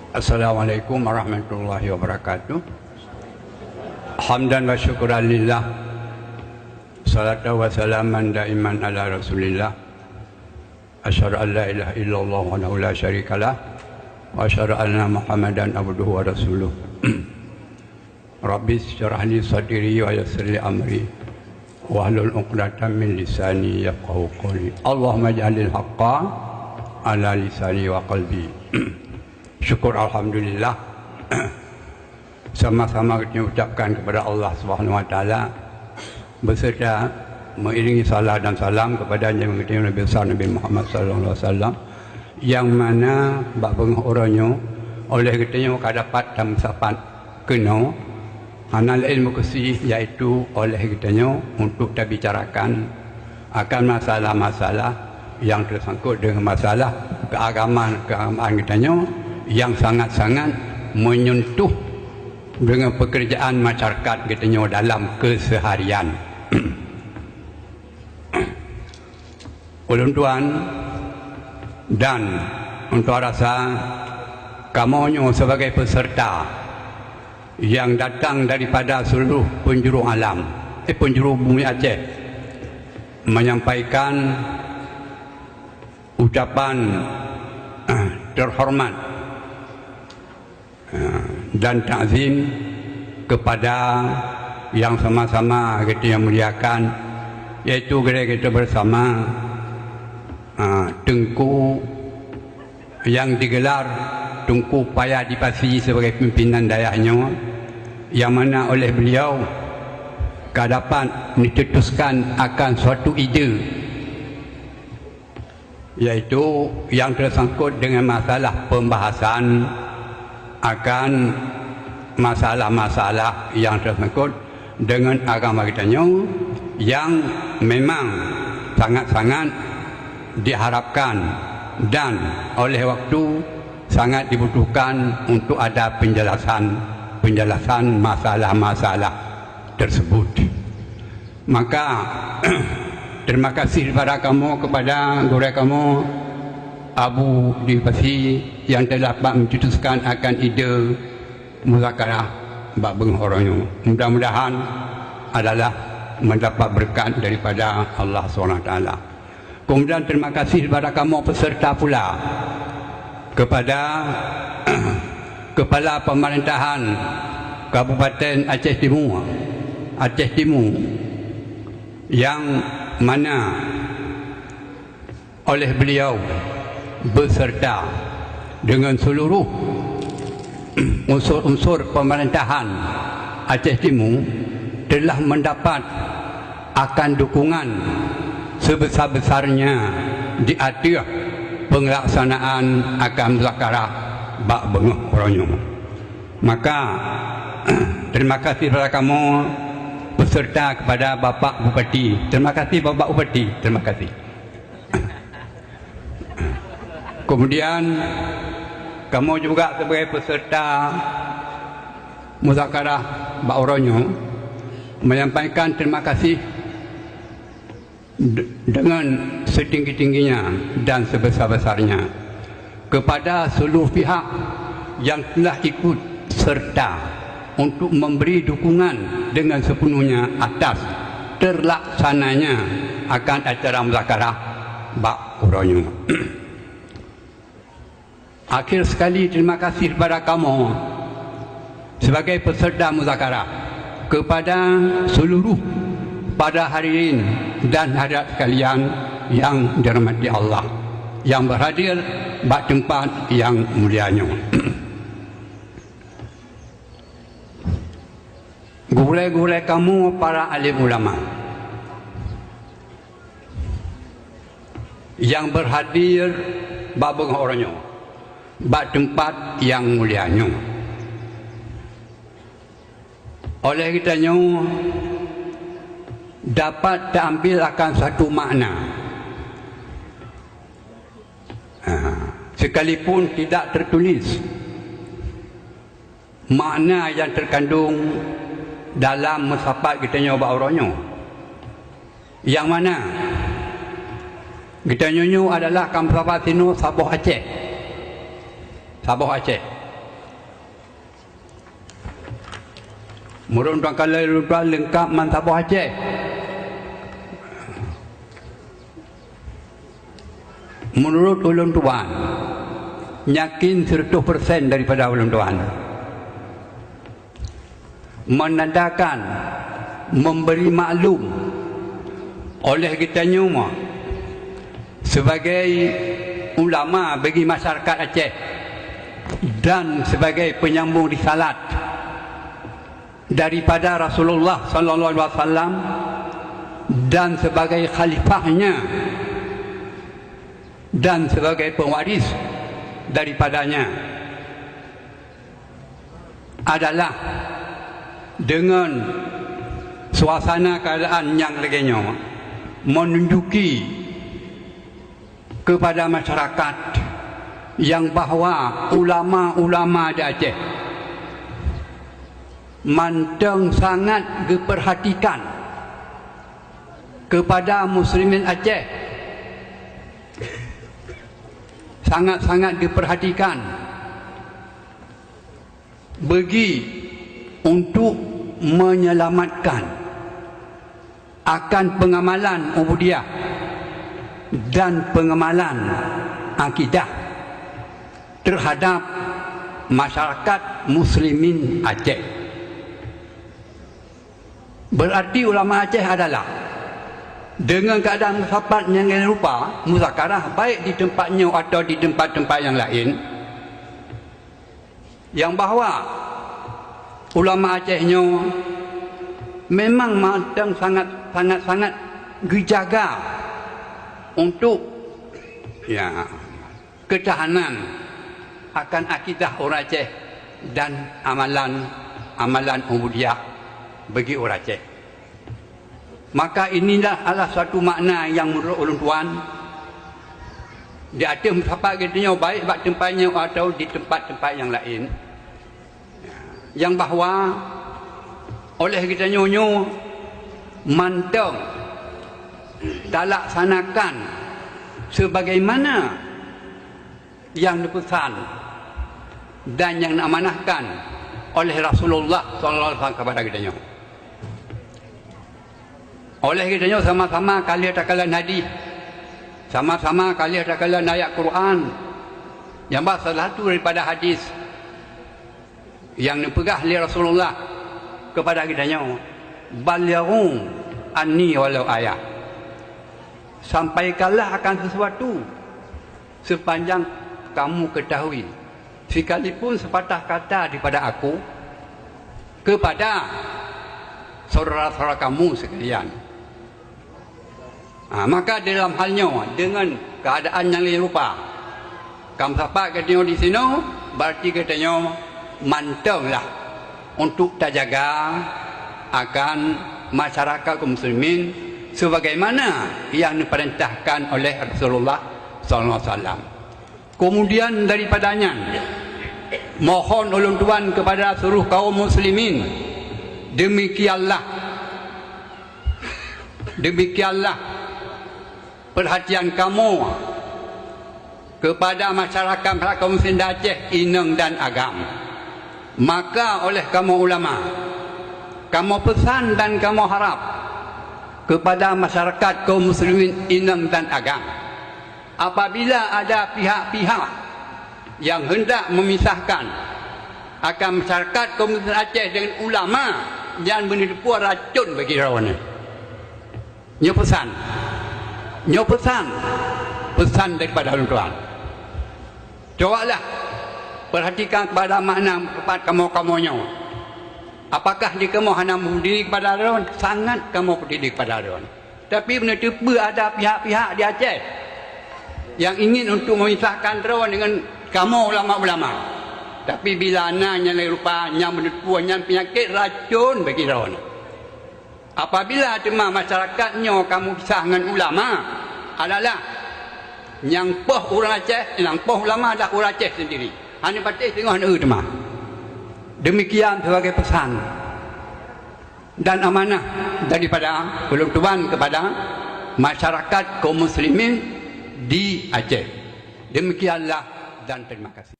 Assalamualaikum warahmatullahi wabarakatuh. Hamdan wa syukuran lillah. Salatu wa salaman daiman ala rasulillah. Asyhadu an la ilaha illallah wa la syarikalah. Wa asyhadu anna Muhammadan abduhu wa rasuluh. Rabbi syrah li sadri wa yassir li amri. Wahlul 'uqdatam min lisani yafqahu qawli. Allahumma ij'alil haqqa ala lisani wa qalbi. Syukur alhamdulillah. Sama-sama kita ucapkan kepada Allah Subhanahu wa taala beserta mengiringi salat dan salam kepada Nabi besar Nabi Muhammad sallallahu alaihi wasallam yang mana bab orangnya oleh katanya dapat dan sapat kena anal ilmu kesih iaitu oleh katanya untuk kita bicarakan akan masalah-masalah yang tersangkut dengan masalah keagamaan katanya yang sangat-sangat menyentuh dengan pekerjaan masyarakat katanya dalam keseharian. Ulun tuan dan untuk rasa kamu sebagai peserta yang datang daripada seluruh penjuru alam, penjuru bumi Aceh menyampaikan ucapan terhormat dan takzim kepada yang sama-sama kita yang muliakan, yaitu kita bersama Tengku yang digelar Tengku Payadipasi sebagai pimpinan dayahnya, yang mana oleh beliau dapat ditetuskan akan suatu ide, yaitu yang tersangkut dengan masalah pembahasan akan masalah-masalah yang tersangkut dengan agama kitanya yang memang sangat-sangat diharapkan dan oleh waktu sangat dibutuhkan untuk ada penjelasan masalah-masalah tersebut. Maka terima kasih kepada kamu, kepada guru kamu Abu Dipasi yang telah mencetuskan akan ide muzakarah bab orangnya. Mudah-mudahan adalah mendapat berkat daripada Allah SWT. Kemudian terima kasih kepada kamu peserta pula, kepada Kepala Pemerintahan Kabupaten Aceh Timur yang mana oleh beliau beserta dengan seluruh unsur-unsur pemerintahan Aceh Timur telah mendapat akan dukungan sebesar-besarnya di atas pelaksanaan akan muzakarah bab bengah orangnya. Maka terima kasih kepada kamu beserta kepada Bapak Bupati. Terima kasih Bapak Bupati, terima kasih. Kemudian kamu juga sebagai peserta muzakarah bab orangnya menyampaikan terima kasih dengan setinggi-tingginya dan sebesar-besarnya kepada seluruh pihak yang telah ikut serta untuk memberi dukungan dengan sepenuhnya atas terlaksananya akan acara muzakarah bab orangnya. Akhir sekali terima kasih kepada kamu sebagai peserta muzakarah, kepada seluruh pada hadirin dan hadirat sekalian yang dirahmati Allah, yang berhadir bak tempat yang mulianya. Gulai-gulai kamu para alim ulama yang berhadir bak orangnya, bak tempat yang mulianya. Oleh kitanya dapat diambil akan satu makna, sekalipun tidak tertulis, makna yang terkandung dalam musafat kita nyoba orangnya, yang mana kita nyunyu adalah musafat sinu Sabah Aceh. Menurut Tuan Kala lengkap Mantabah Aceh. Menurut ulun tuan, yakin 100% daripada ulun tuan, menandakan, memberi maklum oleh kita semua sebagai ulama bagi masyarakat Aceh dan sebagai penyambung risalat daripada Rasulullah sallallahu alaihi wasallam dan sebagai khalifahnya dan sebagai pewaris daripadanya adalah dengan suasana keadaan yang leganya menunjuki kepada masyarakat yang bahawa ulama-ulama di Aceh manteng sangat diperhatikan kepada muslimin Aceh, sangat-sangat diperhatikan bagi untuk menyelamatkan akan pengamalan ubudiyah dan pengamalan akidah terhadap masyarakat muslimin Aceh. Berarti ulama Aceh adalah dengan keadaan sahabat yang rupa muzakarah baik di tempatnya atau di tempat-tempat yang lain, yang bahawa ulama Acehnya memang matang sangat dijaga untuk ketahanan akan akidah orang Aceh dan amalan ubudiyah bagi orang Aceh. Maka inilah adalah suatu makna yang menurut ulun tuan di atas tempat kitanya baik bak tempatnya atau di tempat-tempat yang lain, yang bahawa oleh kita nyonyo manteng tak laksanakan sebagaimana yang dipesan dan yang diamanahkan oleh Rasulullah SAW kepada kita nyonyo. Oleh kita nyonyo sama-sama kali takalan hadis, sama-sama kali takalan ayat Quran, yang salah satu daripada hadis yang dipegang oleh Rasulullah kepada kita nyonyo, balighu anni walau ayat, sampaikanlah akan sesuatu sepanjang kamu ketahui, sekalipun sepatah kata daripada aku kepada saudara-saudara kamu sekalian. Maka dalam halnya dengan keadaan yang lain rupa, kamu sahabat katanya di sini, berarti katanya mantenglah untuk terjaga akan masyarakat kaum muslimin sebagaimana yang diperintahkan oleh Rasulullah SAW. Kemudian daripadanya mohon ulun tuan kepada seluruh kaum muslimin, demikianlah perhatian kamu kepada masyarakat kaum muslim Aceh, Ineng dan Agam. Maka oleh kamu ulama, kamu pesan dan kamu harap kepada masyarakat kaum muslimin Ineng dan Agam, apabila ada pihak-pihak yang hendak memisahkan akan masyarakat kaum muslimin Aceh dengan ulama yang menipu racun bagi rawan, pesan daripada ulun tuan, cobalah perhatikan kepada makna tepat kamu-kamunya. Apakah dia kamu hanya berdiri kepada rawan? Sangat kamu berdiri kepada rawan. Tapi benda tiba ada pihak-pihak di Aceh yang ingin untuk memisahkan rawan dengan kamu ulama-ulama. Tapi bila nanya rupa yang menipu, yang penyakit racun bagi rawan. Apabila cuma masyarakatnya kamu pisah dengan ulama adalah yang poh orang Aceh, yang poh ulama adalah orang Aceh sendiri. Hanya patih tengok hanya cuma. Demikian sebagai pesan dan amanah daripada ulun tuan kepada masyarakat kaum muslimin di Aceh. Demikianlah dan terima kasih.